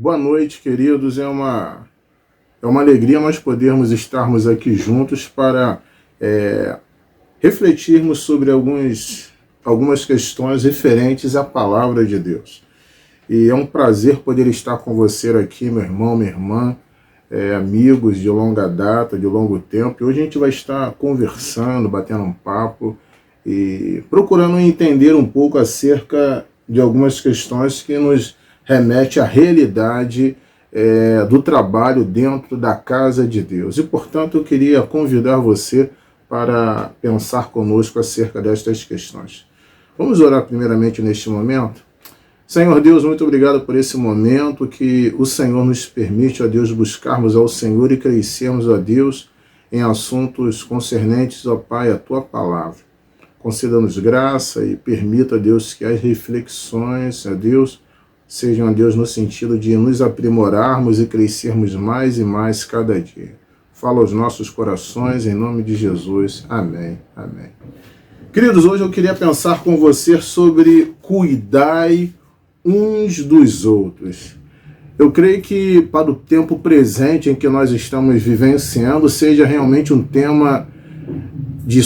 Boa noite, queridos. É uma alegria nós podermos estarmos aqui juntos para refletirmos sobre algumas questões referentes à palavra de Deus. E é um prazer poder estar com você aqui, meu irmão, minha irmã, amigos de longa data, de longo tempo. E hoje a gente vai estar conversando, batendo um papo e procurando entender um pouco acerca de algumas questões que nos remete à realidade do trabalho dentro da casa de Deus. E, portanto, eu queria convidar você para pensar conosco acerca destas questões. Vamos orar primeiramente neste momento? Senhor Deus, muito obrigado por esse momento que o Senhor nos permite, ó Deus, buscarmos ao Senhor e crescermos, ó Deus, em assuntos concernentes, ó Pai, a Tua palavra. Conceda-nos graça e permita, Deus, que as reflexões, ó Deus, sejam, ó Deus, no sentido de nos aprimorarmos e crescermos mais e mais cada dia. Fala aos nossos corações, em nome de Jesus. Amém. Amém. Queridos, hoje eu queria pensar com você sobre cuidai uns dos outros. Eu creio que para o tempo presente em que nós estamos vivenciando, seja realmente um tema de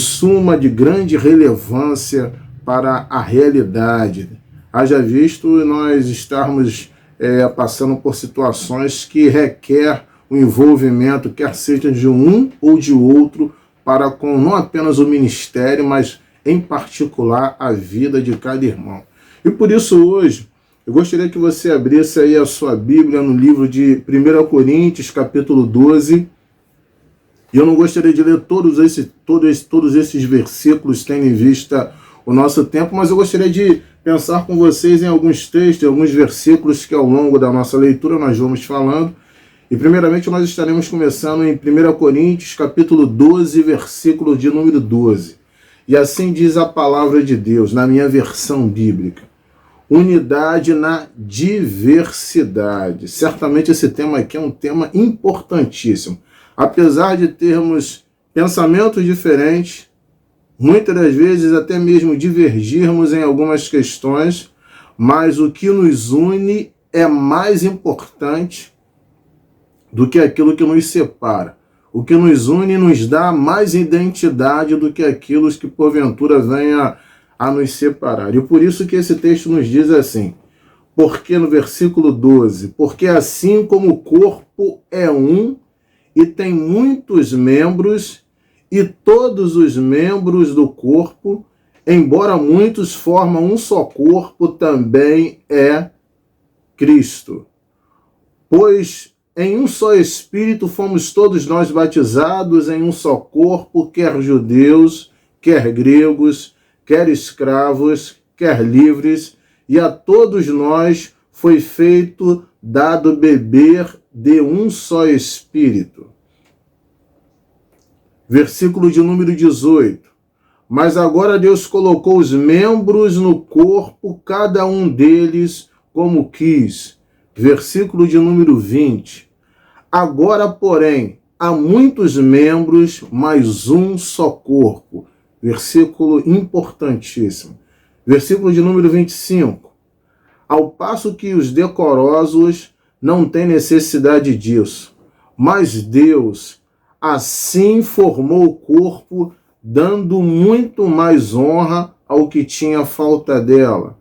de grande relevância para a realidade. Haja visto nós estarmos passando por situações que requer o envolvimento, quer seja de um ou de outro, para com não apenas o ministério, mas em particular a vida de cada irmão. E por isso hoje, eu gostaria que você abrisse aí a sua Bíblia no livro de 1 Coríntios, capítulo 12. E eu não gostaria de ler todos esses versículos, tendo em vista o nosso tempo, mas eu gostaria de pensar com vocês em alguns textos, em alguns versículos que ao longo da nossa leitura nós vamos falando. E primeiramente nós estaremos começando em 1 Coríntios, capítulo 12, versículo de número 12. E assim diz a palavra de Deus, na minha versão bíblica. Unidade na diversidade. Certamente esse tema aqui é um tema importantíssimo. Apesar de termos pensamentos diferentes, muitas das vezes até mesmo divergirmos em algumas questões, mas o que nos une é mais importante do que aquilo que nos separa. O que nos une nos dá mais identidade do que aquilo que porventura venha a nos separar. E por isso que esse texto nos diz assim, porque no versículo 12, porque assim como o corpo é um e tem muitos membros, e todos os membros do corpo, embora muitos formam um só corpo, também é Cristo. Pois em um só Espírito fomos todos nós batizados em um só corpo, quer judeus, quer gregos, quer escravos, quer livres, e a todos nós foi dado beber de um só Espírito. Versículo de número 18. Mas agora Deus colocou os membros no corpo, cada um deles como quis. Versículo de número 20. Agora, porém, há muitos membros, mas um só corpo. Versículo importantíssimo. Versículo de número 25. Ao passo que os decorosos não têm necessidade disso, mas Deus assim formou o corpo, dando muito mais honra ao que tinha falta dela.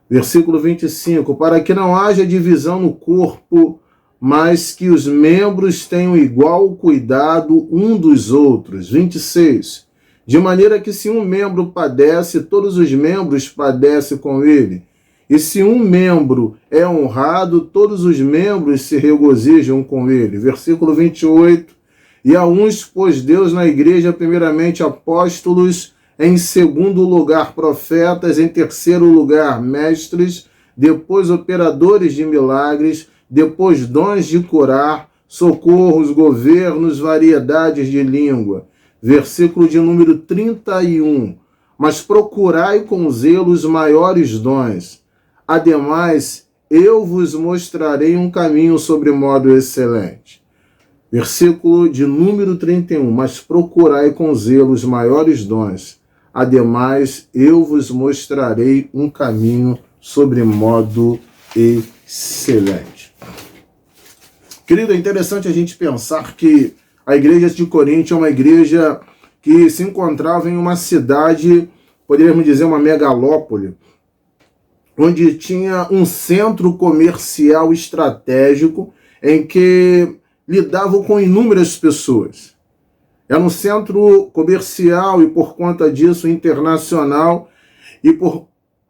Versículo 25. Para que não haja divisão no corpo, mas que os membros tenham igual cuidado um dos outros. 26. De maneira que se um membro padece, todos os membros padecem com ele. E se um membro é honrado, todos os membros se regozijam com ele. Versículo 28. E a uns pôs Deus na igreja, primeiramente apóstolos, em segundo lugar profetas, em terceiro lugar mestres, depois operadores de milagres, depois dons de curar, socorros, governos, variedades de língua. Versículo de número 31. Mas procurai com zelo os maiores dons. Ademais, eu vos mostrarei um caminho sobre modo excelente. Versículo de número 31. Mas procurai com zelo os maiores dons. Ademais, eu vos mostrarei um caminho sobre modo excelente. Querido, é interessante a gente pensar que a igreja de Corinto é uma igreja que se encontrava em uma cidade, poderíamos dizer uma megalópole, onde tinha um centro comercial estratégico em que lidavam com inúmeras pessoas. Era um centro comercial e, por conta disso, internacional, e por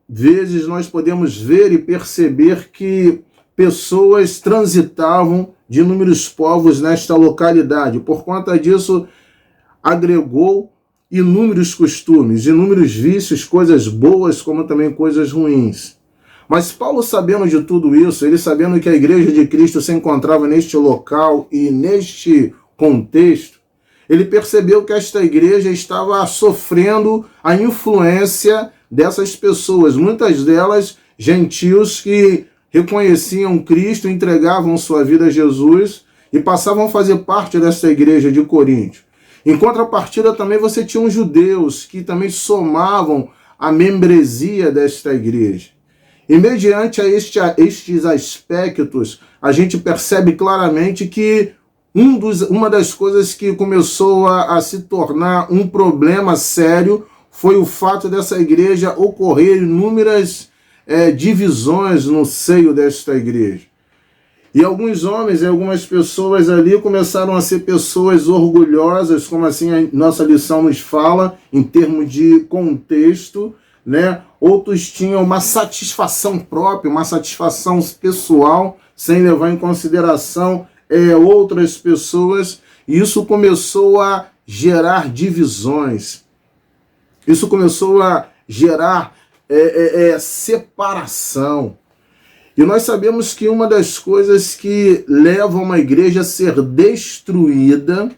vezes nós podemos ver e perceber que pessoas transitavam de inúmeros povos nesta localidade. Por conta disso, agregou inúmeros costumes, inúmeros vícios, coisas boas como também coisas ruins. Mas Paulo, sabendo de tudo isso, ele sabendo que a igreja de Cristo se encontrava neste local e neste contexto, ele percebeu que esta igreja estava sofrendo a influência dessas pessoas, muitas delas gentios que reconheciam Cristo, entregavam sua vida a Jesus e passavam a fazer parte desta igreja de Corinto. Em contrapartida, também você tinha os judeus que também somavam a membresia desta igreja. E mediante a estes aspectos, a gente percebe claramente que uma das coisas que começou a se tornar um problema sério foi o fato dessa igreja ocorrer inúmeras divisões no seio desta igreja. E alguns homens e algumas pessoas ali começaram a ser pessoas orgulhosas, como assim a nossa lição nos fala, em termos de contexto, né? Outros tinham uma satisfação própria, uma satisfação pessoal, sem levar em consideração outras pessoas, e isso começou a gerar divisões. Isso começou a gerar separação. E nós sabemos que uma das coisas que leva uma igreja a ser destruída,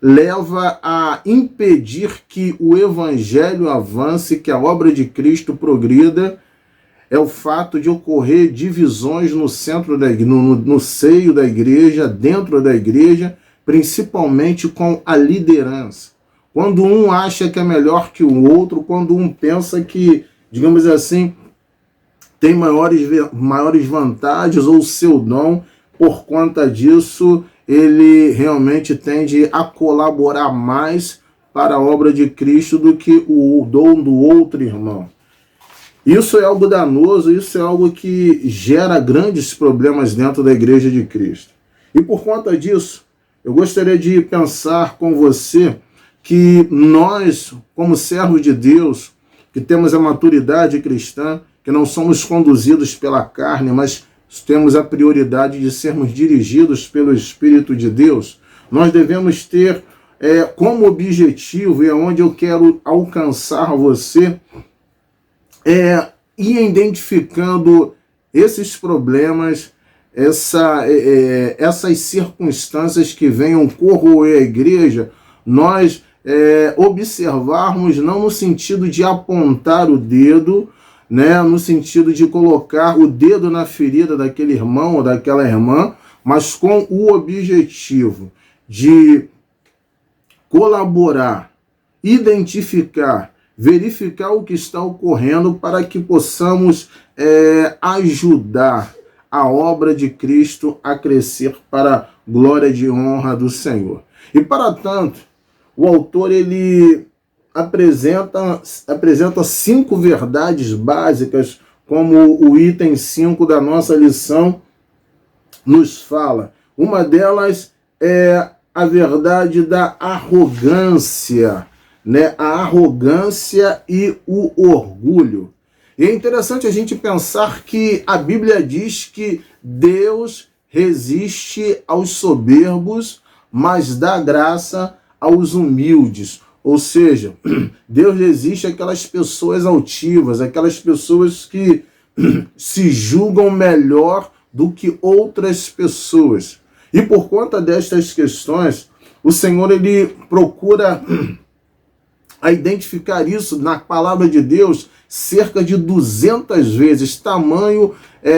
leva a impedir que o evangelho avance, que a obra de Cristo progrida, é o fato de ocorrer divisões no centro da igreja, no seio da igreja, dentro da igreja, principalmente com a liderança. Quando um acha que é melhor que o outro, quando um pensa que, digamos assim, tem maiores vantagens ou seu dom, por conta disso, ele realmente tende a colaborar mais para a obra de Cristo do que o dom do outro irmão. Isso é algo danoso, isso é algo que gera grandes problemas dentro da igreja de Cristo. E por conta disso, eu gostaria de pensar com você que nós, como servos de Deus, que temos a maturidade cristã, que não somos conduzidos pela carne, mas temos a prioridade de sermos dirigidos pelo Espírito de Deus, nós devemos ter como objetivo, e é onde eu quero alcançar você, ir identificando esses problemas, essas circunstâncias que venham corroer a igreja, nós observarmos não no sentido de apontar o dedo, né, no sentido de colocar o dedo na ferida daquele irmão ou daquela irmã, mas com o objetivo de colaborar, identificar, verificar o que está ocorrendo para que possamos ajudar a obra de Cristo a crescer para a glória e honra do Senhor. E para tanto, o autor ele apresenta 5 verdades básicas, como o item 5 da nossa lição nos fala. Uma delas é a verdade da arrogância, né? A arrogância e o orgulho. E é interessante a gente pensar que a Bíblia diz que Deus resiste aos soberbos, mas dá graça aos humildes. Ou seja, Deus resiste àquelas pessoas altivas, aquelas pessoas que se julgam melhor do que outras pessoas. E por conta destas questões, o Senhor ele procura a identificar isso na palavra de Deus cerca de 200 vezes. Tamanho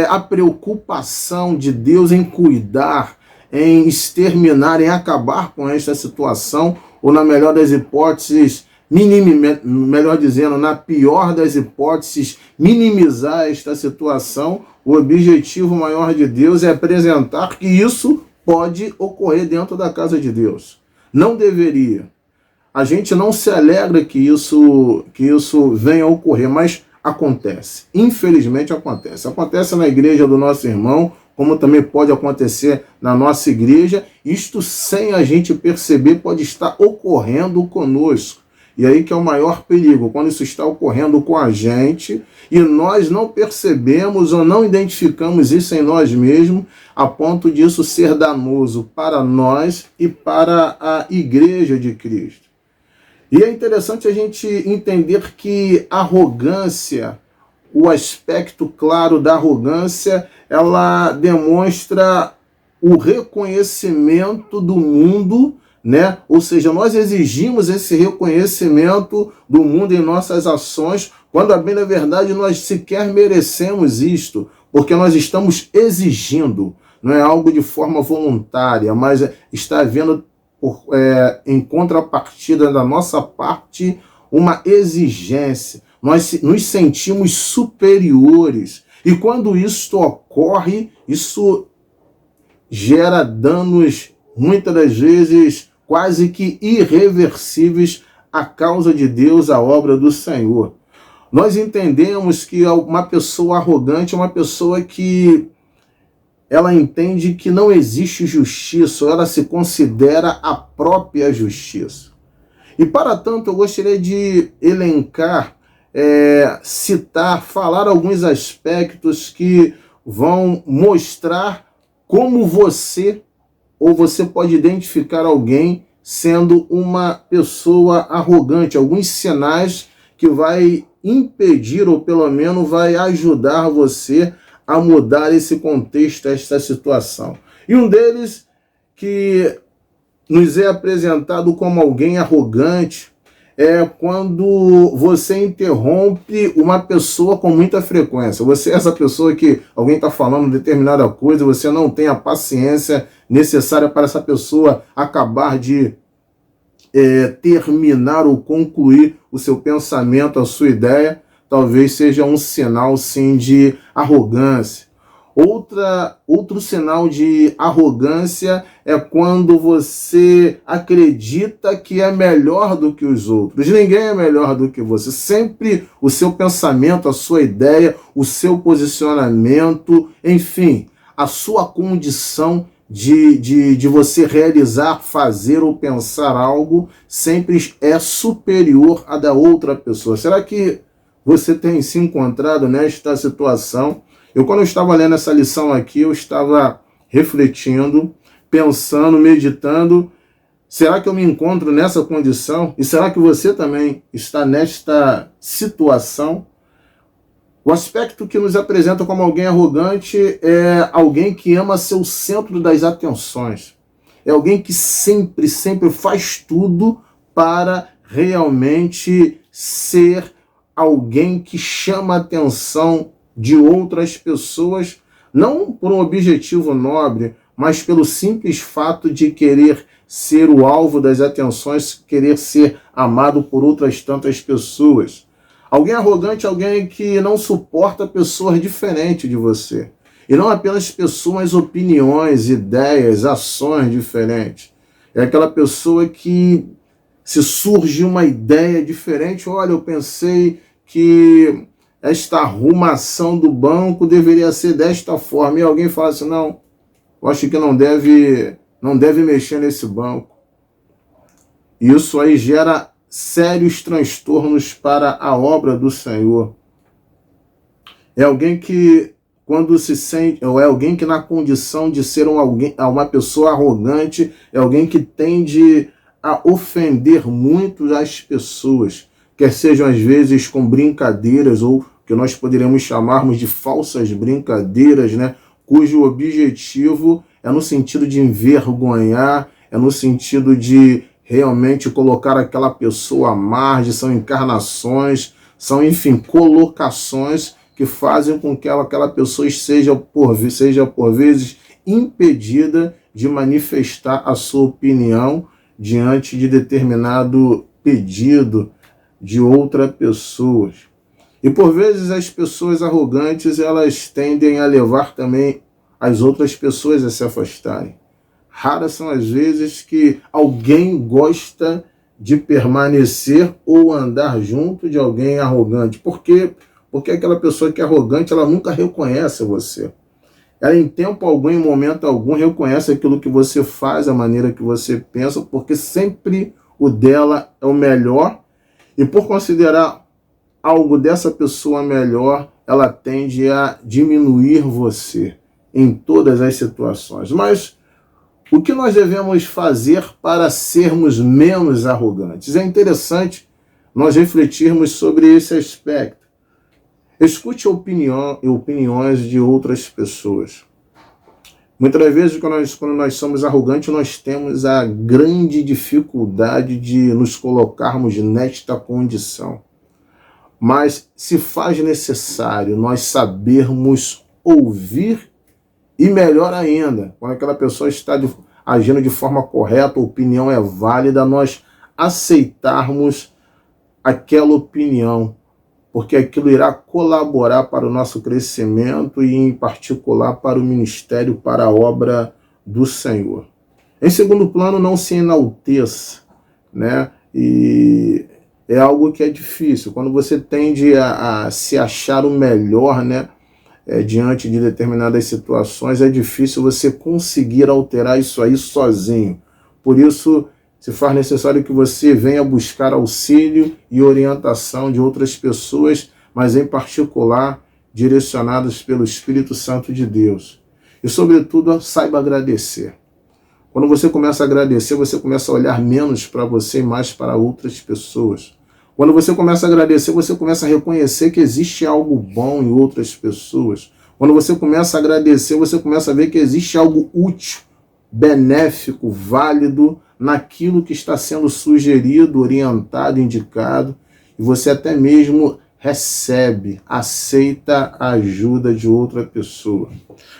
a preocupação de Deus em cuidar, em exterminar, em acabar com esta situação, ou na melhor das hipóteses, melhor dizendo, na pior das hipóteses, minimizar esta situação. O objetivo maior de Deus é apresentar que isso pode ocorrer dentro da casa de Deus. Não deveria. A gente não se alegra que isso venha a ocorrer, mas acontece. Infelizmente acontece. Acontece na igreja do nosso irmão, como também pode acontecer na nossa igreja. Isto, sem a gente perceber, pode estar ocorrendo conosco. E aí que é o maior perigo, quando isso está ocorrendo com a gente e nós não percebemos ou não identificamos isso em nós mesmos, a ponto disso ser danoso para nós e para a igreja de Cristo. E é interessante a gente entender que arrogância, o aspecto claro da arrogância, ela demonstra o reconhecimento do mundo, né? Ou seja, nós exigimos esse reconhecimento do mundo em nossas ações, quando, a bem da verdade, nós sequer merecemos isto, porque nós estamos exigindo, não é algo de forma voluntária, mas está havendo, em contrapartida da nossa parte, uma exigência. Nós nos sentimos superiores. E quando isso ocorre, isso gera danos, muitas das vezes, quase que irreversíveis à causa de Deus, à obra do Senhor. Nós entendemos que uma pessoa arrogante é uma pessoa que ela entende que não existe justiça, ela se considera a própria justiça. E para tanto eu gostaria de elencar, citar, falar alguns aspectos que vão mostrar como você pode identificar alguém sendo uma pessoa arrogante, alguns sinais que vai impedir ou pelo menos vai ajudar você a mudar esse contexto, esta situação. E um deles que nos é apresentado como alguém arrogante é quando você interrompe uma pessoa com muita frequência. Você é essa pessoa que alguém está falando determinada coisa, você não tem a paciência necessária para essa pessoa acabar de terminar ou concluir o seu pensamento, a sua ideia, talvez seja um sinal, sim, de arrogância. Outro sinal de arrogância é quando você acredita que é melhor do que os outros. Ninguém é melhor do que você. Sempre o seu pensamento, a sua ideia, o seu posicionamento, enfim, a sua condição de você realizar, fazer ou pensar algo sempre é superior à da outra pessoa. Será que você tem se encontrado nesta situação? Quando eu estava lendo essa lição aqui, eu estava refletindo, pensando, meditando. Será que eu me encontro nessa condição? E será que você também está nesta situação? O aspecto que nos apresenta como alguém arrogante é alguém que ama ser o centro das atenções. É alguém que sempre faz tudo para realmente ser alguém que chama a atenção de outras pessoas, não por um objetivo nobre, mas pelo simples fato de querer ser o alvo das atenções, querer ser amado por outras tantas pessoas. Alguém arrogante é alguém que não suporta pessoas diferentes de você. E não apenas pessoas, mas opiniões, ideias, ações diferentes. É aquela pessoa que, se surge uma ideia diferente, olha, eu pensei que esta arrumação do banco deveria ser desta forma. E alguém fala assim, não, eu acho que não deve mexer nesse banco. Isso aí gera sérios transtornos para a obra do Senhor. É alguém que, quando se sente, ou é alguém que na condição de ser uma pessoa arrogante, é alguém que tende a ofender muito as pessoas, quer sejam às vezes com brincadeiras ou que nós poderíamos chamarmos de falsas brincadeiras, né? Cujo objetivo é no sentido de envergonhar, é no sentido de realmente colocar aquela pessoa à margem, são encarnações, são, enfim, colocações que fazem com que aquela pessoa seja por vezes impedida de manifestar a sua opinião diante de determinado pedido de outra pessoa. E por vezes as pessoas arrogantes, elas tendem a levar também as outras pessoas a se afastarem. Raras são as vezes que alguém gosta de permanecer ou andar junto de alguém arrogante. Por quê? Porque aquela pessoa que é arrogante, ela nunca reconhece você. Ela em tempo algum, em momento algum, reconhece aquilo que você faz, a maneira que você pensa, porque sempre o dela é o melhor. E por considerar algo dessa pessoa melhor, ela tende a diminuir você em todas as situações. Mas o que nós devemos fazer para sermos menos arrogantes? É interessante nós refletirmos sobre esse aspecto. Escute opiniões de outras pessoas. Muitas vezes, quando nós somos arrogantes, nós temos a grande dificuldade de nos colocarmos nesta condição. Mas se faz necessário nós sabermos ouvir e, melhor ainda, quando aquela pessoa está agindo de forma correta, a opinião é válida, nós aceitarmos aquela opinião, porque aquilo irá colaborar para o nosso crescimento e, em particular, para o ministério, para a obra do Senhor. Em segundo plano, não se enalteça, né? E é algo que é difícil. Quando você tende a se achar o melhor, né? Diante de determinadas situações, é difícil você conseguir alterar isso aí sozinho. Por isso, se faz necessário que você venha buscar auxílio e orientação de outras pessoas, mas em particular direcionadas pelo Espírito Santo de Deus. E, sobretudo, saiba agradecer. Quando você começa a agradecer, você começa a olhar menos para você e mais para outras pessoas. Quando você começa a agradecer, você começa a reconhecer que existe algo bom em outras pessoas. Quando você começa a agradecer, você começa a ver que existe algo útil, benéfico, válido naquilo que está sendo sugerido, orientado, indicado, e você até mesmo recebe, aceita a ajuda de outra pessoa.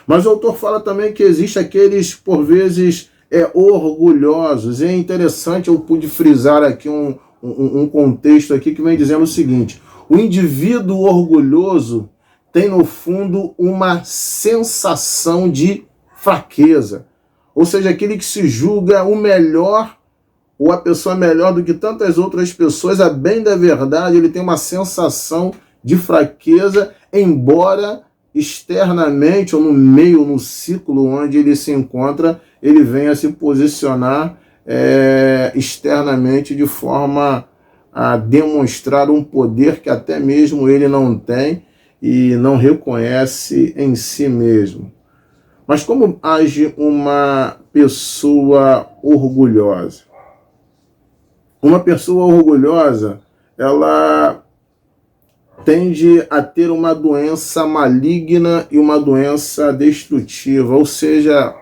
Mas o autor fala também que existe aqueles, por vezes, orgulhosos. E é interessante, eu pude frisar aqui um contexto aqui que vem dizendo o seguinte: o indivíduo orgulhoso tem, no fundo, uma sensação de fraqueza. Ou seja, aquele que se julga o melhor, ou a pessoa melhor do que tantas outras pessoas, a bem da verdade, ele tem uma sensação de fraqueza, embora externamente, ou no meio, no ciclo onde ele se encontra, ele venha se posicionar externamente de forma a demonstrar um poder que até mesmo ele não tem e não reconhece em si mesmo. Mas como age uma pessoa orgulhosa? Uma pessoa orgulhosa, ela tende a ter uma doença maligna e uma doença destrutiva, ou seja,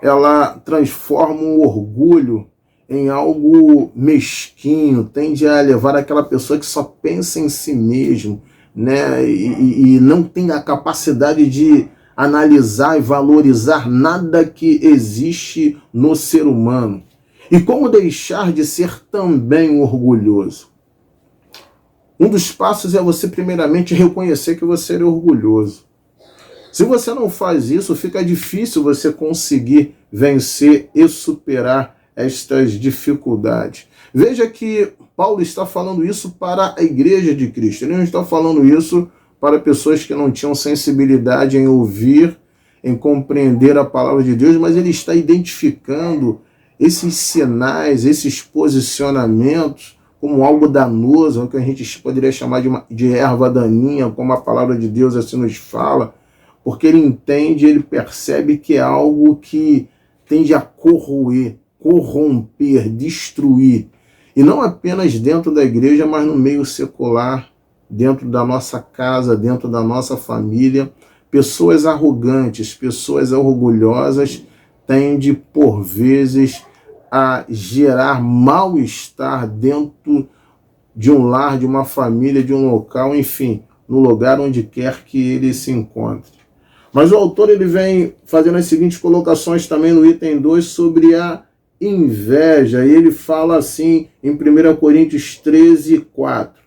ela transforma o orgulho em algo mesquinho, tende a levar aquela pessoa que só pensa em si mesmo, né? E não tem a capacidade de analisar e valorizar nada que existe no ser humano. E como deixar de ser também orgulhoso? Um dos passos é você primeiramente reconhecer que você é orgulhoso. Se você não faz isso, fica difícil você conseguir vencer e superar estas dificuldades. Veja que Paulo está falando isso para a igreja de Cristo. Ele não está falando isso para pessoas que não tinham sensibilidade em ouvir, em compreender a palavra de Deus, mas ele está identificando esses sinais, esses posicionamentos como algo danoso, o que a gente poderia chamar de erva daninha, como a palavra de Deus assim nos fala, porque ele entende, ele percebe que é algo que tende a corroer, corromper, destruir, e não apenas dentro da igreja, mas no meio secular, dentro da nossa casa, dentro da nossa família. Pessoas arrogantes, pessoas orgulhosas tendem, por vezes, a gerar mal-estar dentro de um lar, de uma família, de um local, enfim, no lugar onde quer que ele se encontre. Mas o autor ele vem fazendo as seguintes colocações também no item 2 sobre a inveja. E ele fala assim em 1 Coríntios 13, 4.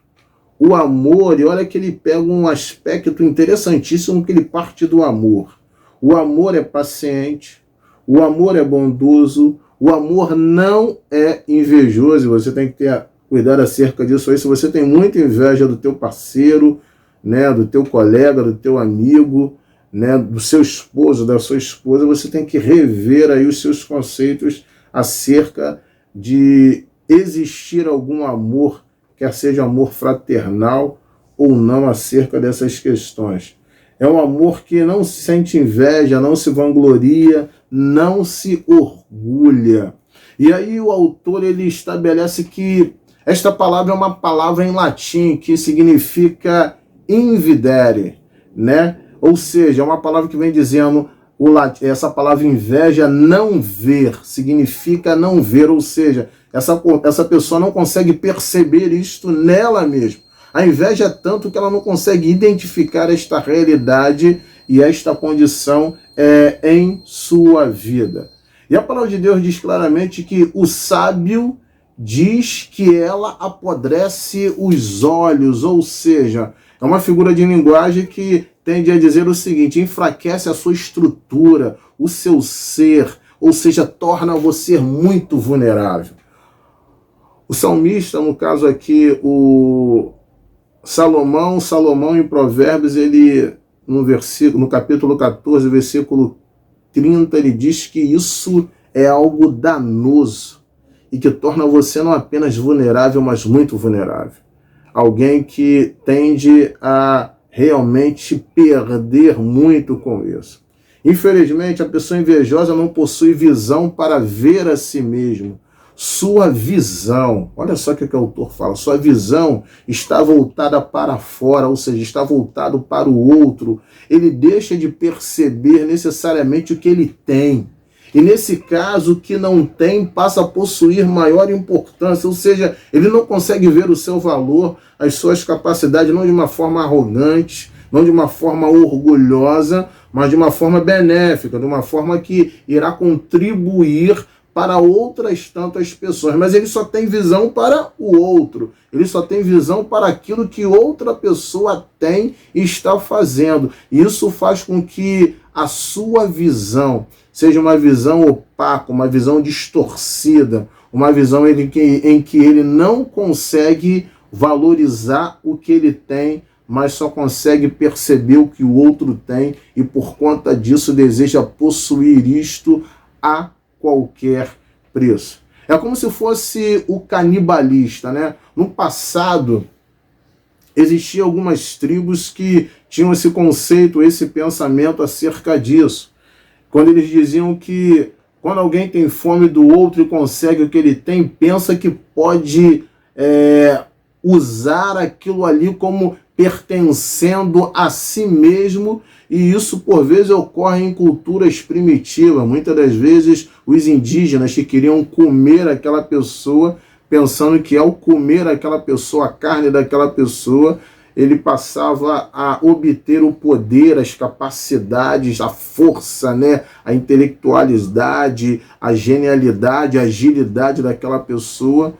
O amor, e olha que ele pega um aspecto interessantíssimo que ele parte do amor. O amor é paciente, o amor é bondoso, o amor não é invejoso. Você tem que ter cuidado acerca disso aí. Se você tem muita inveja do teu parceiro, né, do teu colega, do teu amigo, né, do seu esposo, da sua esposa, você tem que rever aí os seus conceitos acerca de existir algum amor, quer seja amor fraternal ou não, acerca dessas questões. É um amor que não sente inveja, não se vangloria, não se orgulha. E aí o autor ele estabelece que esta palavra é uma palavra em latim que significa invidere, né? Ou seja, é uma palavra que vem dizendo, essa palavra inveja, não ver, significa não ver, ou seja, essa pessoa não consegue perceber isto nela mesma. A inveja é tanto que ela não consegue identificar esta realidade e esta condição em sua vida. E a palavra de Deus diz claramente que o sábio diz que ela apodrece os olhos, ou seja, é uma figura de linguagem que tende a dizer o seguinte: enfraquece a sua estrutura, o seu ser, ou seja, torna você muito vulnerável. O salmista, no caso aqui, o Salomão em Provérbios, ele no capítulo 14, versículo 30, ele diz que isso é algo danoso e que torna você não apenas vulnerável, mas muito vulnerável. Alguém que tende a realmente perder muito com isso. Infelizmente, a pessoa invejosa não possui visão para ver a si mesmo. Sua visão, olha só o que o autor fala, sua visão está voltada para fora, ou seja, está voltado para o outro. Ele deixa de perceber necessariamente o que ele tem. E nesse caso, o que não tem passa a possuir maior importância, ou seja, ele não consegue ver o seu valor, as suas capacidades, não de uma forma arrogante, não de uma forma orgulhosa, mas de uma forma benéfica, de uma forma que irá contribuir para outras tantas pessoas, mas ele só tem visão para o outro, ele só tem visão para aquilo que outra pessoa tem e está fazendo. Isso faz com que a sua visão seja uma visão opaca, uma visão distorcida, uma visão em que ele não consegue valorizar o que ele tem, mas só consegue perceber o que o outro tem e por conta disso deseja possuir isto a qualquer preço. É como se fosse o canibalista, né? No passado, existiam algumas tribos que tinham esse conceito, esse pensamento acerca disso. Quando eles diziam que quando alguém tem fome do outro e consegue o que ele tem, pensa que pode usar aquilo ali como pertencendo a si mesmo, e isso por vezes ocorre em culturas primitivas. Muitas das vezes os indígenas que queriam comer aquela pessoa, pensando que ao comer aquela pessoa, a carne daquela pessoa, ele passava a obter o poder, as capacidades, a força, né? A intelectualidade, a genialidade, a agilidade daquela pessoa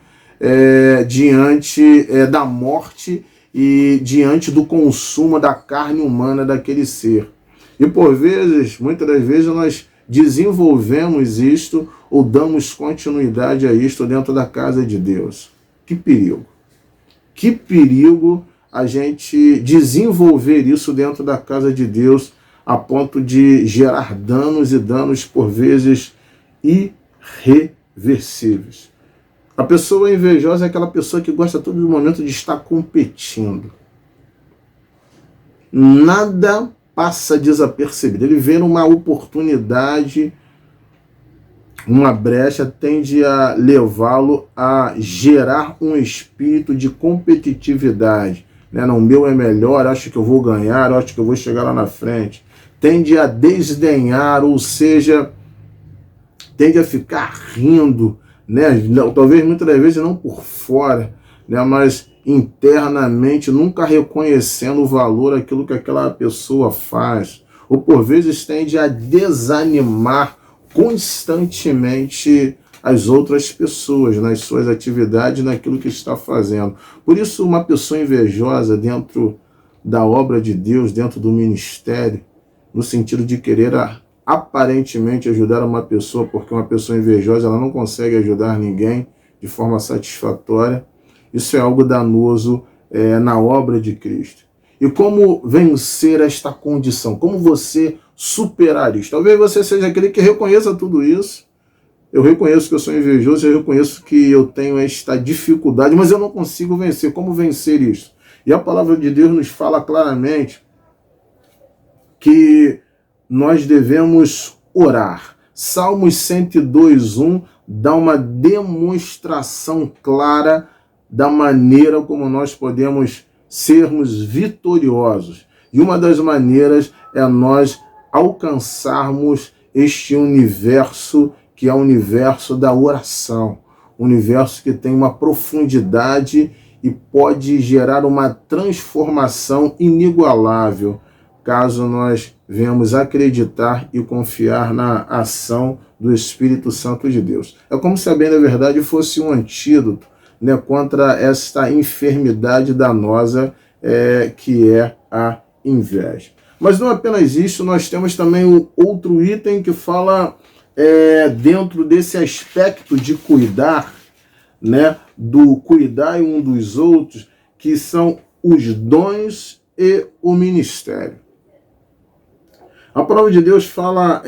diante da morte e diante do consumo da carne humana daquele ser. E por vezes, muitas das vezes, nós desenvolvemos isto ou damos continuidade a isto dentro da casa de Deus. Que perigo! Que perigo a gente desenvolver isso dentro da casa de Deus a ponto de gerar danos e danos por vezes irreversíveis. A pessoa invejosa é aquela pessoa que gosta a todo momento de estar competindo. Nada passa desapercebido. Ele vê uma oportunidade, uma brecha, tende a levá-lo a gerar um espírito de competitividade. Não, o meu é melhor, acho que eu vou ganhar, acho que eu vou chegar lá na frente. Tende a desdenhar, ou seja, tende a ficar rindo, talvez muitas das vezes não por fora, mas internamente nunca reconhecendo o valor daquilo que aquela pessoa faz, ou por vezes tende a desanimar constantemente as outras pessoas nas suas atividades, naquilo que está fazendo. Por isso, uma pessoa invejosa dentro da obra de Deus, dentro do ministério, no sentido de querer aparentemente ajudar uma pessoa, porque uma pessoa invejosa ela não consegue ajudar ninguém de forma satisfatória. Isso é algo danoso na obra de Cristo. E como vencer esta condição? Como você superar isso? Talvez você seja aquele que reconheça tudo isso. Eu reconheço que eu sou invejoso, eu reconheço que eu tenho esta dificuldade, mas eu não consigo vencer. Como vencer isso? E a palavra de Deus nos fala claramente que nós devemos orar. Salmos 102:1 dá uma demonstração clara da maneira como nós podemos sermos vitoriosos. E uma das maneiras é nós alcançarmos este universo que é o universo da oração. Um universo que tem uma profundidade e pode gerar uma transformação inigualável, caso nós venhamos acreditar e confiar na ação do Espírito Santo de Deus. É como se a bem da verdade fosse um antídoto, né, contra esta enfermidade danosa que é a inveja. Mas não apenas isso, nós temos também um outro item que fala dentro desse aspecto de cuidar, né, do cuidar um dos outros, que são os dons e o ministério. A palavra de Deus fala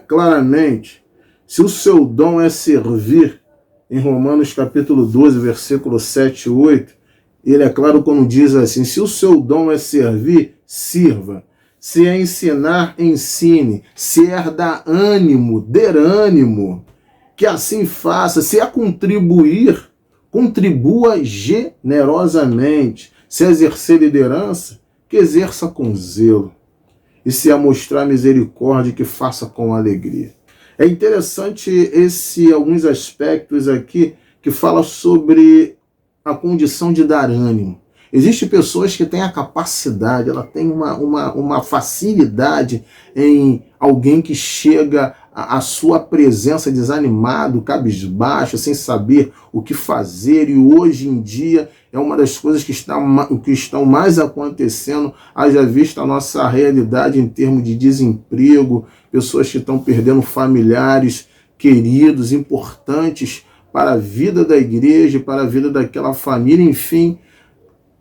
claramente, se o seu dom é servir, em Romanos capítulo 12, versículo 7 e 8, ele é claro quando diz assim, se o seu dom é servir, sirva. Se é ensinar, ensine. Se é dar ânimo, dê ânimo. Que assim faça. Se é contribuir, contribua generosamente. Se é exercer liderança, que exerça com zelo. E se é mostrar misericórdia, que faça com alegria. É interessante alguns aspectos aqui que falam sobre a condição de dar ânimo. Existem pessoas que têm a capacidade, ela tem uma facilidade em alguém que chega à sua presença desanimado, cabisbaixo, sem saber o que fazer. E hoje em dia é uma das coisas que estão mais acontecendo, haja vista a nossa realidade em termos de desemprego, pessoas que estão perdendo familiares queridos, importantes para a vida da igreja, para a vida daquela família, enfim.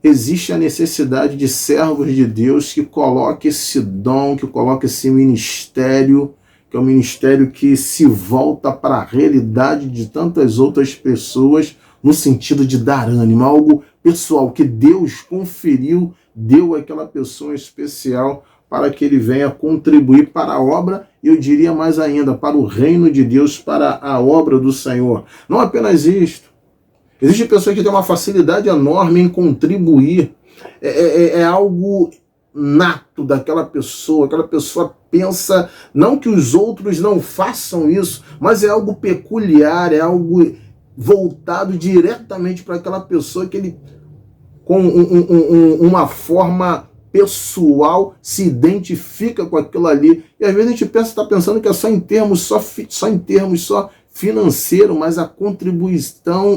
Existe a necessidade de servos de Deus que coloquem esse dom, que coloquem esse ministério, que é um ministério que se volta para a realidade de tantas outras pessoas, no sentido de dar ânimo, algo pessoal que Deus conferiu, deu àquela pessoa especial para que ele venha contribuir para a obra, e eu diria mais ainda, para o reino de Deus, para a obra do Senhor. Não apenas isto. Existem pessoas que têm uma facilidade enorme em contribuir. É algo nato daquela pessoa. Aquela pessoa pensa, não que os outros não façam isso, mas é algo peculiar, é algo voltado diretamente para aquela pessoa que ele, com uma forma pessoal, se identifica com aquilo ali. E às vezes a gente está pensando que é só em termos financeiro, mas a contribuição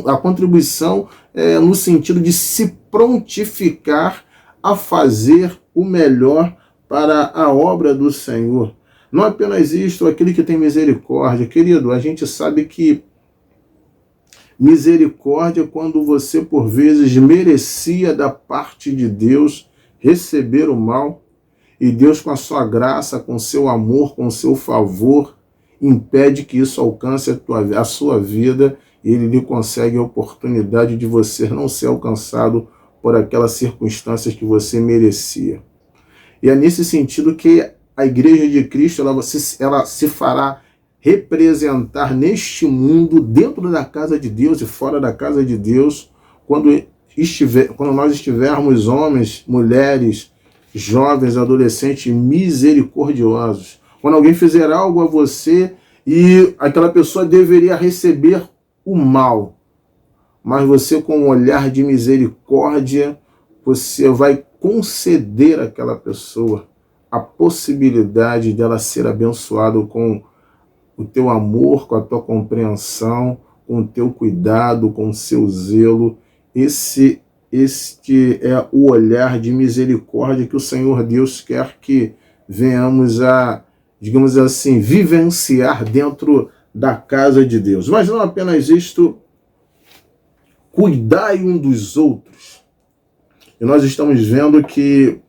no sentido de se prontificar a fazer o melhor para a obra do Senhor. Não apenas isto, aquele que tem misericórdia. Querido, a gente sabe que misericórdia é quando você, por vezes, merecia da parte de Deus receber o mal, e Deus, com a sua graça, com o seu amor, com o seu favor, impede que isso alcance a sua vida, e ele lhe consegue a oportunidade de você não ser alcançado por aquelas circunstâncias que você merecia. E é nesse sentido que a Igreja de Cristo ela se fará representar neste mundo, dentro da casa de Deus e fora da casa de Deus, quando nós estivermos homens, mulheres, jovens, adolescentes misericordiosos. Quando alguém fizer algo a você e aquela pessoa deveria receber o mal, mas você, com um olhar de misericórdia, você vai conceder àquela pessoa a possibilidade dela ser abençoada com o teu amor, com a tua compreensão, com o teu cuidado, com o seu zelo. Este é o olhar de misericórdia que o Senhor Deus quer que venhamos a digamos assim, vivenciar dentro da casa de Deus. Mas não apenas isto, cuidai um dos outros. E nós estamos vendo que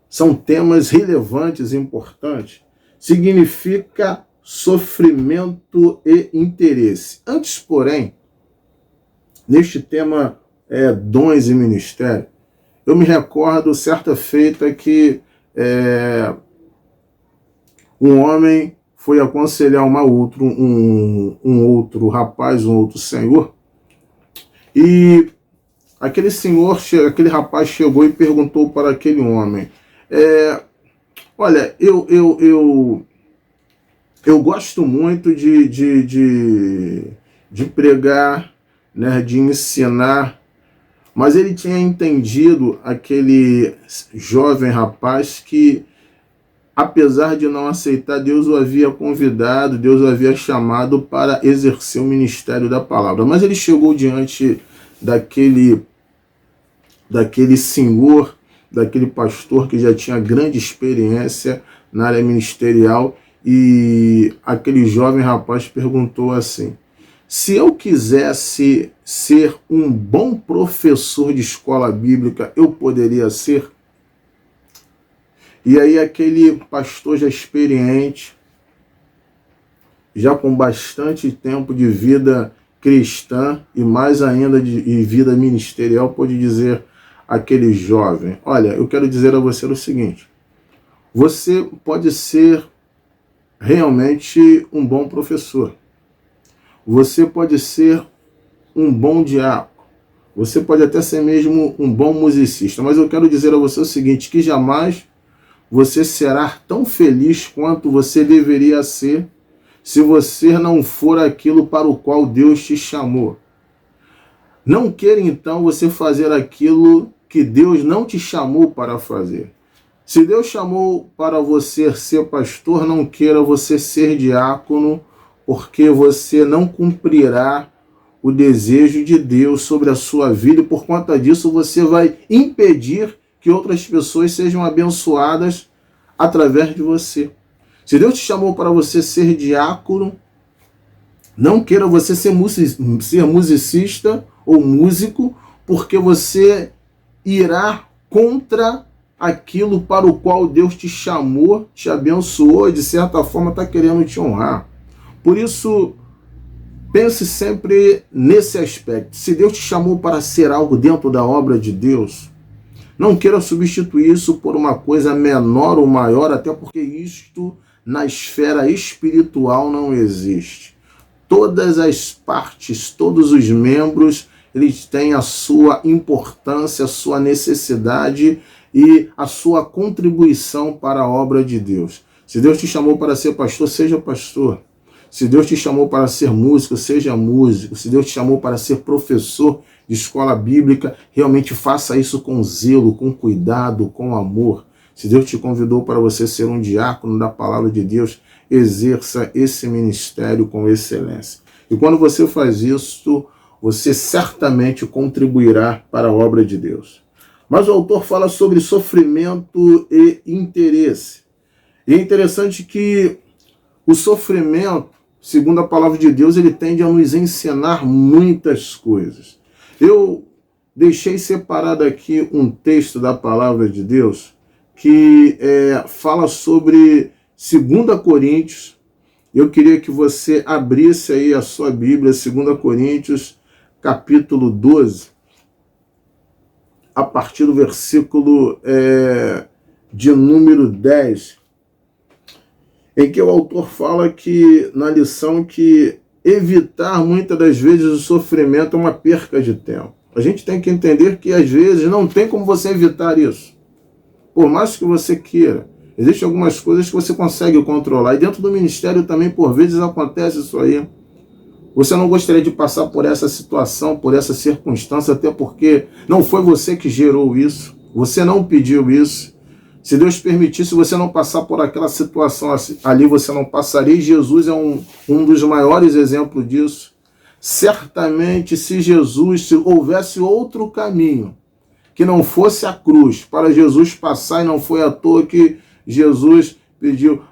são temas relevantes e importantes. Significa sofrimento e interesse. Antes, porém, neste tema dons e ministério, eu me recordo certa feita que um homem foi aconselhar um outro rapaz, um outro senhor, e aquele rapaz chegou e perguntou para aquele homem, olha, eu gosto muito de pregar, né, de ensinar, mas ele tinha entendido, aquele jovem rapaz, que apesar de não aceitar, Deus o havia convidado, Deus o havia chamado para exercer o ministério da palavra. Mas ele chegou diante daquele senhor, daquele pastor que já tinha grande experiência na área ministerial, e aquele jovem rapaz perguntou assim: se eu quisesse ser um bom professor de escola bíblica, eu poderia ser? E aí aquele pastor já experiente, já com bastante tempo de vida cristã e mais ainda de vida ministerial, pôde dizer àquele jovem: olha, eu quero dizer a você o seguinte, você pode ser realmente um bom professor, você pode ser um bom diácono, você pode até ser mesmo um bom musicista, mas eu quero dizer a você o seguinte, que jamais você será tão feliz quanto você deveria ser se você não for aquilo para o qual Deus te chamou. Não queira então você fazer aquilo que Deus não te chamou para fazer. Se Deus chamou para você ser pastor, não queira você ser diácono, porque você não cumprirá o desejo de Deus sobre a sua vida, e por conta disso você vai impedir que outras pessoas sejam abençoadas através de você. Se Deus te chamou para você ser diácono, não queira você ser musicista ou músico, porque você irá contra aquilo para o qual Deus te chamou, te abençoou e de certa forma está querendo te honrar. Por isso, pense sempre nesse aspecto. Se Deus te chamou para ser algo dentro da obra de Deus, não queira substituir isso por uma coisa menor ou maior, até porque isto na esfera espiritual não existe. Todas as partes, todos os membros, eles têm a sua importância, a sua necessidade e a sua contribuição para a obra de Deus. Se Deus te chamou para ser pastor, seja pastor. Se Deus te chamou para ser músico, seja músico. Se Deus te chamou para ser professor de escola bíblica, realmente faça isso com zelo, com cuidado, com amor. Se Deus te convidou para você ser um diácono da palavra de Deus, exerça esse ministério com excelência. E quando você faz isso, você certamente contribuirá para a obra de Deus. Mas o autor fala sobre sofrimento e interesse. E é interessante que o sofrimento, segundo a palavra de Deus, ele tende a nos ensinar muitas coisas. Eu deixei separado aqui um texto da palavra de Deus que fala sobre 2 Coríntios. Eu queria que você abrisse aí a sua Bíblia, 2 Coríntios, capítulo 12, a partir do versículo de número 10, em que o autor fala que, na lição, que evitar muitas das vezes o sofrimento é uma perca de tempo. A gente tem que entender que às vezes não tem como você evitar isso. Por mais que você queira, existem algumas coisas que você consegue controlar. E dentro do ministério também, por vezes, acontece isso aí. Você não gostaria de passar por essa situação, por essa circunstância, até porque não foi você que gerou isso. Você não pediu isso. Se Deus permitisse você não passar por aquela situação ali, você não passaria. E Jesus é um dos maiores exemplos disso. Certamente, se houvesse outro caminho, que não fosse a cruz, para Jesus passar, e não foi à toa que Jesus pediu,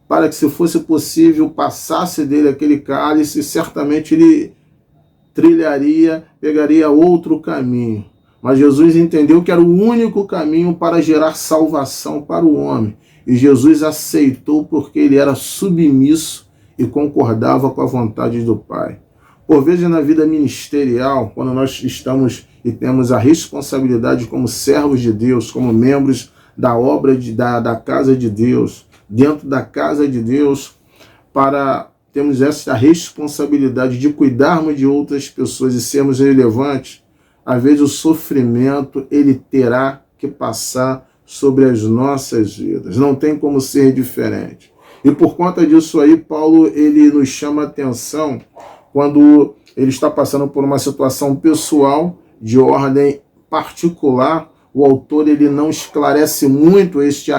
para que, se fosse possível, passasse dele aquele cálice, certamente ele pegaria outro caminho. Mas Jesus entendeu que era o único caminho para gerar salvação para o homem. E Jesus aceitou porque ele era submisso e concordava com a vontade do Pai. Por vezes, na vida ministerial, quando nós estamos e temos a responsabilidade como servos de Deus, como membros da obra da casa de Deus, dentro da casa de Deus, temos essa responsabilidade de cuidarmos de outras pessoas e sermos relevantes, às vezes o sofrimento ele terá que passar sobre as nossas vidas. Não tem como ser diferente. E por conta disso aí, Paulo ele nos chama a atenção quando ele está passando por uma situação pessoal de ordem particular. O autor ele não esclarece muito este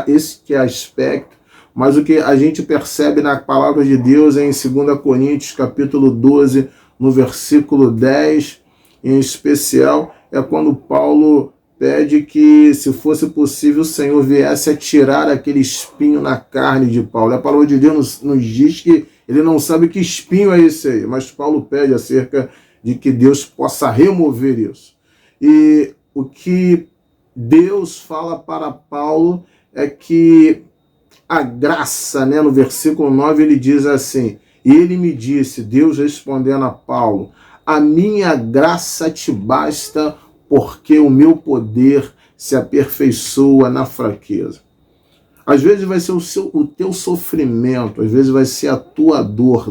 aspecto, mas o que a gente percebe na palavra de Deus em 2 Coríntios, capítulo 12, no versículo 10, em especial, é quando Paulo pede que, se fosse possível, o Senhor viesse a tirar aquele espinho na carne de Paulo. A palavra de Deus nos diz que ele não sabe que espinho é esse aí, mas Paulo pede acerca de que Deus possa remover isso. E o que Deus fala para Paulo é que a graça, né, no versículo 9, ele diz assim: e ele me disse, Deus respondendo a Paulo, a minha graça te basta, porque o meu poder se aperfeiçoa na fraqueza. Às vezes vai ser o teu sofrimento, às vezes vai ser a tua dor,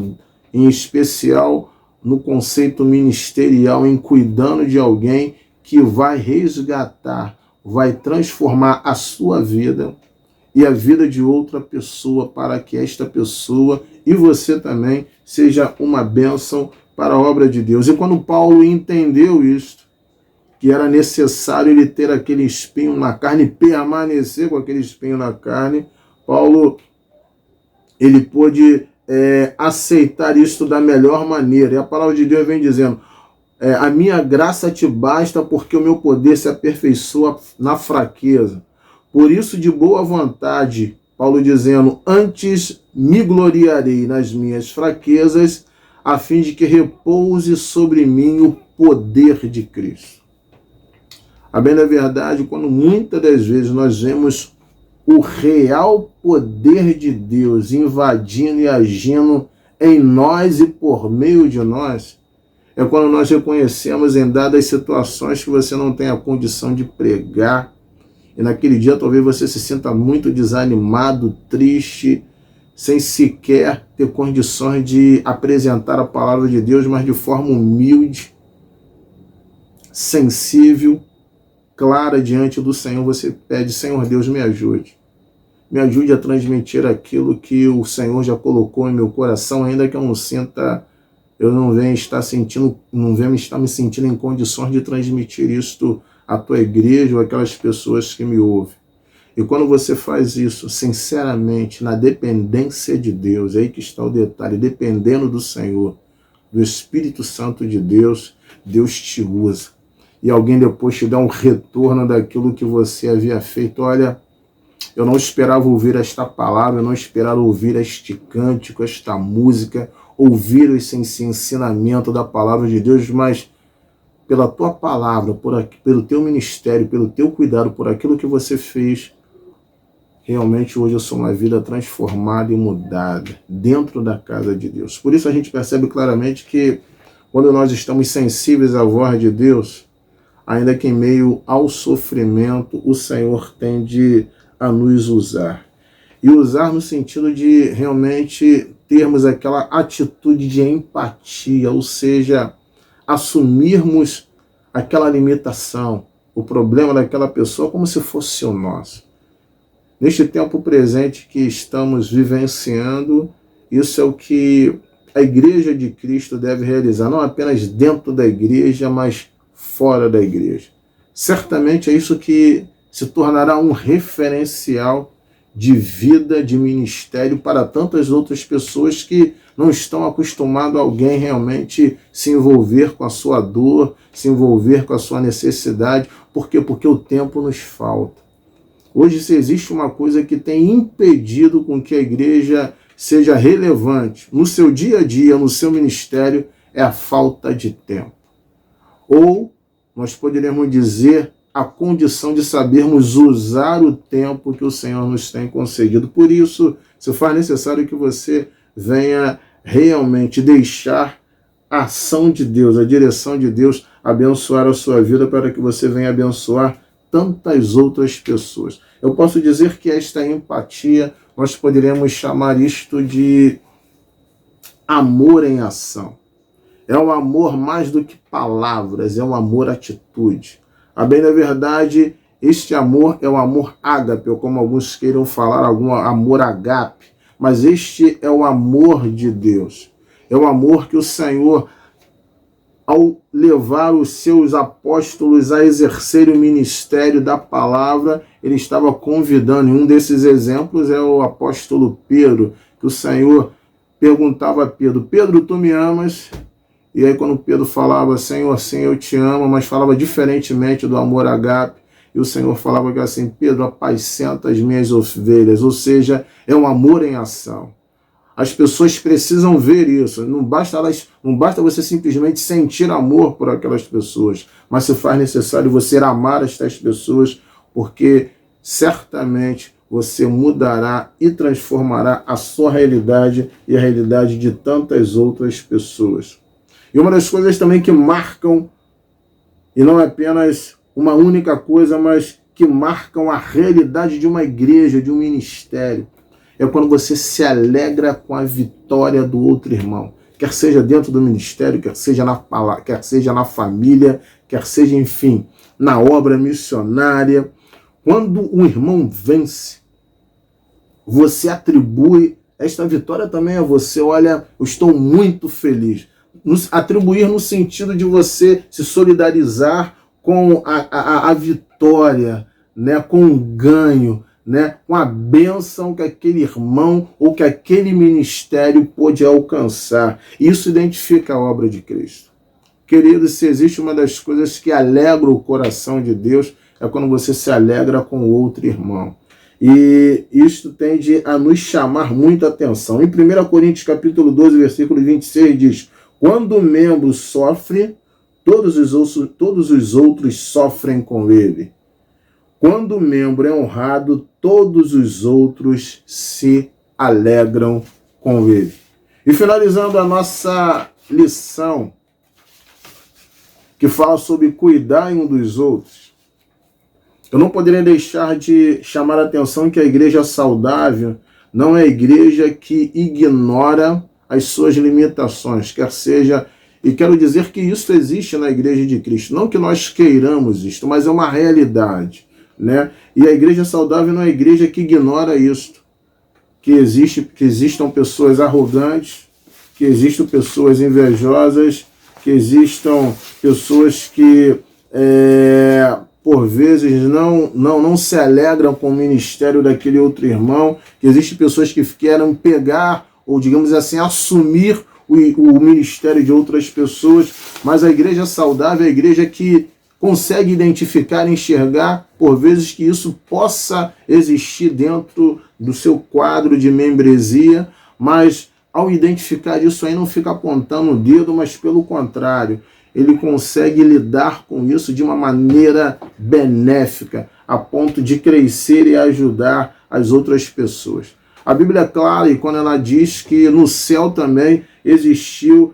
em especial no conceito ministerial, em cuidando de alguém que vai resgatar, vai transformar a sua vida e a vida de outra pessoa, para que esta pessoa e você também seja uma bênção para a obra de Deus. E quando Paulo entendeu isto, que era necessário ele ter aquele espinho na carne, permanecer com aquele espinho na carne, Paulo ele pôde aceitar isto da melhor maneira. E a palavra de Deus vem dizendo, a minha graça te basta, porque o meu poder se aperfeiçoa na fraqueza. Por isso, de boa vontade, Paulo dizendo, antes me gloriarei nas minhas fraquezas, a fim de que repouse sobre mim o poder de Cristo. A bem da verdade, quando muitas das vezes nós vemos o real poder de Deus invadindo e agindo em nós e por meio de nós, é quando nós reconhecemos em dadas situações que você não tem a condição de pregar, e naquele dia talvez você se sinta muito desanimado, triste, sem sequer ter condições de apresentar a palavra de Deus, mas de forma humilde, sensível, clara diante do Senhor. Você pede, Senhor Deus, me ajude. Me ajude a transmitir aquilo que o Senhor já colocou em meu coração, ainda que eu não venha estar me sentindo em condições de transmitir isto à tua igreja ou aquelas pessoas que me ouvem. E quando você faz isso, sinceramente, na dependência de Deus, é aí que está o detalhe, dependendo do Senhor, do Espírito Santo de Deus, Deus te usa. E alguém depois te dá um retorno daquilo que você havia feito. Olha, eu não esperava ouvir esta palavra, eu não esperava ouvir este cântico, esta música, ouvir esse ensinamento da palavra de Deus, mas pela tua palavra, pelo teu ministério, pelo teu cuidado, por aquilo que você fez, realmente hoje eu sou uma vida transformada e mudada dentro da casa de Deus. Por isso a gente percebe claramente que quando nós estamos sensíveis à voz de Deus, ainda que em meio ao sofrimento, o Senhor tende a nos usar. E usar no sentido de realmente termos aquela atitude de empatia, ou seja, assumirmos aquela limitação, o problema daquela pessoa como se fosse o nosso. Neste tempo presente que estamos vivenciando, isso é o que a Igreja de Cristo deve realizar, não apenas dentro da igreja, mas fora da igreja. Certamente é isso que se tornará um referencial de vida, de ministério para tantas outras pessoas que não estão acostumadas a alguém realmente se envolver com a sua dor, se envolver com a sua necessidade. Por quê? Porque o tempo nos falta. Hoje, se existe uma coisa que tem impedido com que a igreja seja relevante no seu dia a dia, no seu ministério, é a falta de tempo. Ou nós poderíamos dizer a condição de sabermos usar o tempo que o Senhor nos tem concedido. Por isso, se faz necessário que você venha realmente deixar a ação de Deus, a direção de Deus abençoar a sua vida para que você venha abençoar tantas outras pessoas. Eu posso dizer que esta empatia, nós poderíamos chamar isto de amor em ação. É um amor mais do que palavras, é um amor atitude. A bem da verdade, este amor é o amor ágape, ou como alguns queiram falar, algum amor agape. Mas este é o amor de Deus. É o amor que o Senhor, ao levar os seus apóstolos a exercer o ministério da palavra, ele estava convidando. E um desses exemplos é o apóstolo Pedro, que o Senhor perguntava a Pedro, Pedro, tu me amas? E aí quando Pedro falava, Senhor, sim, eu te amo, mas falava diferentemente do amor agape, e o Senhor falava que assim, Pedro, apacenta as minhas ovelhas, ou seja, é um amor em ação. As pessoas precisam ver isso, não basta você simplesmente sentir amor por aquelas pessoas, mas se faz necessário você amar estas pessoas, porque certamente você mudará e transformará a sua realidade e a realidade de tantas outras pessoas. E uma das coisas também que marcam, e não é apenas uma única coisa, mas que marcam a realidade de uma igreja, de um ministério, é quando você se alegra com a vitória do outro irmão. Quer seja dentro do ministério, quer seja na palavra, quer seja na família, quer seja, enfim, na obra missionária. Quando um irmão vence, você atribui esta vitória também a você. Olha, eu estou muito feliz. Atribuir no sentido de você se solidarizar com a vitória, né, com o ganho, né, com a bênção que aquele irmão ou que aquele ministério pôde alcançar. Isso identifica a obra de Cristo. Queridos, se existe uma das coisas que alegra o coração de Deus, é quando você se alegra com o outro irmão. E isto tende a nos chamar muita atenção. Em 1 Coríntios capítulo 12, versículo 26, diz, quando o membro sofre, todos os outros sofrem com ele. Quando o membro é honrado, todos os outros se alegram com ele. E finalizando a nossa lição, que fala sobre cuidar um dos outros, eu não poderia deixar de chamar a atenção que a igreja saudável não é a igreja que ignora as suas limitações, quer seja, e quero dizer que isso existe na igreja de Cristo, não que nós queiramos isto, mas é uma realidade, né? E a igreja saudável não é a igreja que ignora isto, que existam pessoas arrogantes, que existam pessoas invejosas, que existam pessoas que por vezes não se alegram com o ministério daquele outro irmão, que existem pessoas que querem pegar, ou digamos assim, assumir o ministério de outras pessoas, mas a igreja saudável é a igreja que consegue identificar, enxergar, por vezes, que isso possa existir dentro do seu quadro de membresia, mas ao identificar isso aí não fica apontando o dedo, mas pelo contrário, ele consegue lidar com isso de uma maneira benéfica, a ponto de crescer e ajudar as outras pessoas. A Bíblia é clara e quando ela diz que no céu também existiu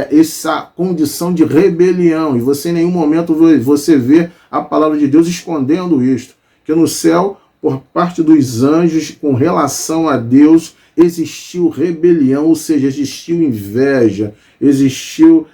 essa condição de rebelião, e você em nenhum momento você vê a palavra de Deus escondendo isto, que no céu, por parte dos anjos, com relação a Deus, existiu rebelião, ou seja, existiu inveja, existiu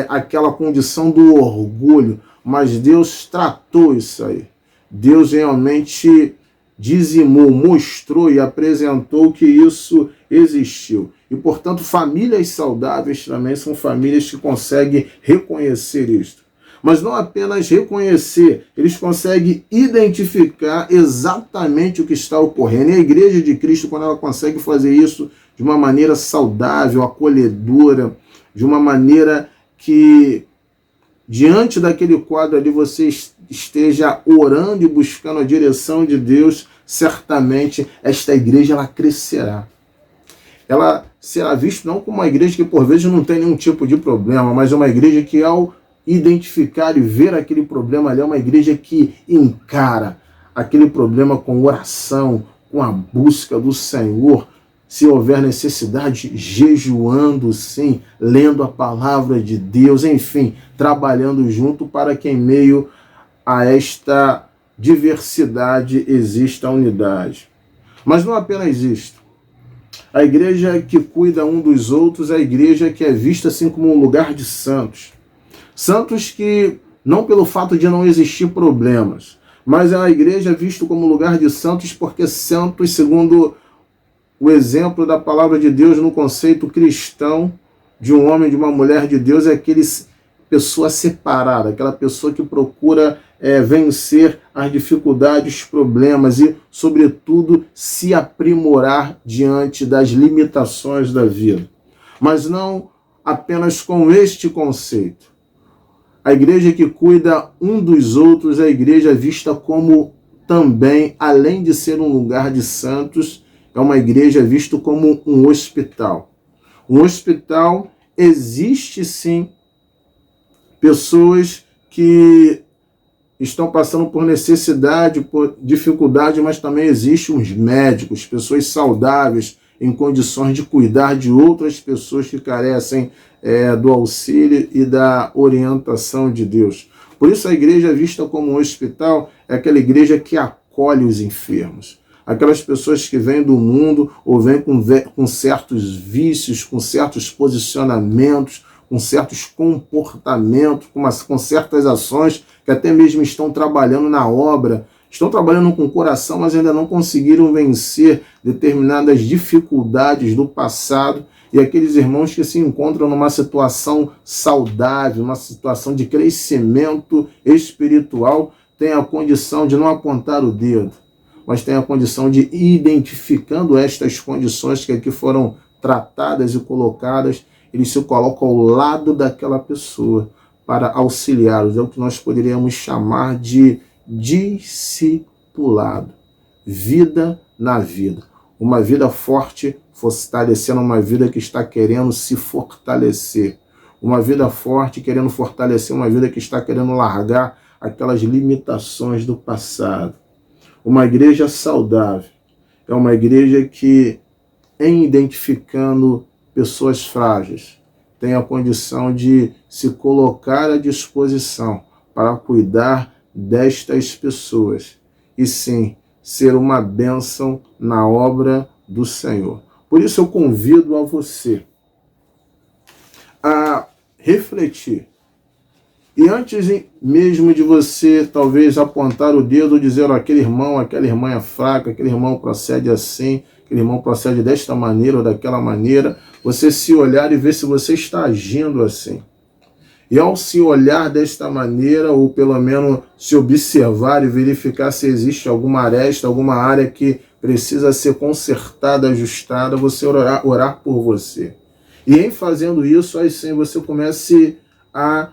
aquela condição do orgulho, mas Deus tratou isso aí. Deus realmente dizimou, mostrou e apresentou que isso existiu. E, portanto, famílias saudáveis também são famílias que conseguem reconhecer isto. Mas não apenas reconhecer, eles conseguem identificar exatamente o que está ocorrendo. E a Igreja de Cristo, quando ela consegue fazer isso de uma maneira saudável, acolhedora, de uma maneira que, diante daquele quadro ali, você esteja orando e buscando a direção de Deus, certamente esta igreja ela crescerá. Ela será vista não como uma igreja que por vezes não tem nenhum tipo de problema, mas é uma igreja que ao identificar e ver aquele problema ali, é uma igreja que encara aquele problema com oração, com a busca do Senhor, se houver necessidade, jejuando sim, lendo a palavra de Deus, enfim, trabalhando junto para que em meio a esta diversidade exista a unidade. Mas não apenas isto. A igreja que cuida um dos outros é a igreja que é vista assim como um lugar de santos. Santos que, não pelo fato de não existir problemas, mas é a igreja vista como lugar de santos porque santos, segundo o exemplo da palavra de Deus no conceito cristão de um homem, de uma mulher de Deus, é aquele pessoa separada, aquela pessoa que procura vencer as dificuldades, problemas e, sobretudo, se aprimorar diante das limitações da vida. Mas não apenas com este conceito. A igreja que cuida um dos outros, a igreja vista como também, além de ser um lugar de santos, é uma igreja vista como um hospital. Um hospital existe sim pessoas que estão passando por necessidade, por dificuldade, mas também existem os médicos, pessoas saudáveis, em condições de cuidar de outras pessoas que carecem do auxílio e da orientação de Deus. Por isso a igreja vista como um hospital é aquela igreja que acolhe os enfermos. Aquelas pessoas que vêm do mundo ou vêm com certos vícios, com certos posicionamentos, com certos comportamentos, com certas ações que até mesmo estão trabalhando na obra, estão trabalhando com o coração, mas ainda não conseguiram vencer determinadas dificuldades do passado, e aqueles irmãos que se encontram numa situação saudável, uma situação de crescimento espiritual, têm a condição de não apontar o dedo, mas têm a condição de ir identificando estas condições que aqui foram tratadas e colocadas, eles se colocam ao lado daquela pessoa para auxiliá-los. É o que nós poderíamos chamar de discipulado. Vida na vida. Uma vida forte fortalecendo uma vida que está querendo se fortalecer. Uma vida forte querendo fortalecer uma vida que está querendo largar aquelas limitações do passado. Uma igreja saudável é uma igreja que, em identificando pessoas frágeis, tem a condição de se colocar à disposição para cuidar destas pessoas e sim ser uma bênção na obra do Senhor. Por isso eu convido a você a refletir. E antes mesmo de você talvez apontar o dedo e dizer aquele irmão, aquela irmã é fraca, aquele irmão procede assim, aquele irmão procede desta maneira ou daquela maneira, você se olhar e ver se você está agindo assim. E ao se olhar desta maneira, ou pelo menos se observar e verificar se existe alguma aresta, alguma área que precisa ser consertada, ajustada, você orar por você. E em fazendo isso, aí sim você comece a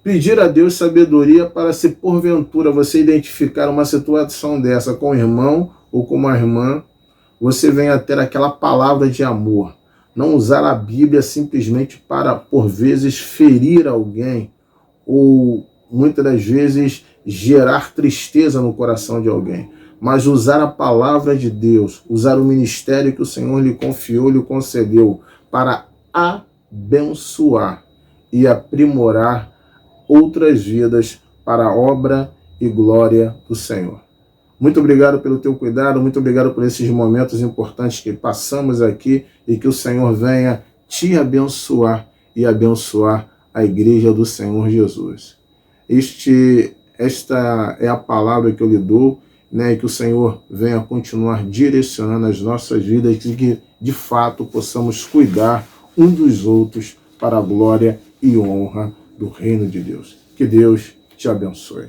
pedir a Deus sabedoria para, se porventura você identificar uma situação dessa com o irmão ou com uma irmã, você venha ter aquela palavra de amor. Não usar a Bíblia simplesmente para, por vezes, ferir alguém ou, muitas das vezes, gerar tristeza no coração de alguém. Mas usar a palavra de Deus, usar o ministério que o Senhor lhe confiou, lhe concedeu, para abençoar e aprimorar outras vidas para a obra e glória do Senhor. Muito obrigado pelo teu cuidado, muito obrigado por esses momentos importantes que passamos aqui e que o Senhor venha te abençoar e abençoar a igreja do Senhor Jesus. Esta é a palavra que eu lhe dou, e que o Senhor venha continuar direcionando as nossas vidas e que, de fato, possamos cuidar um dos outros para a glória e honra do reino de Deus. Que Deus te abençoe.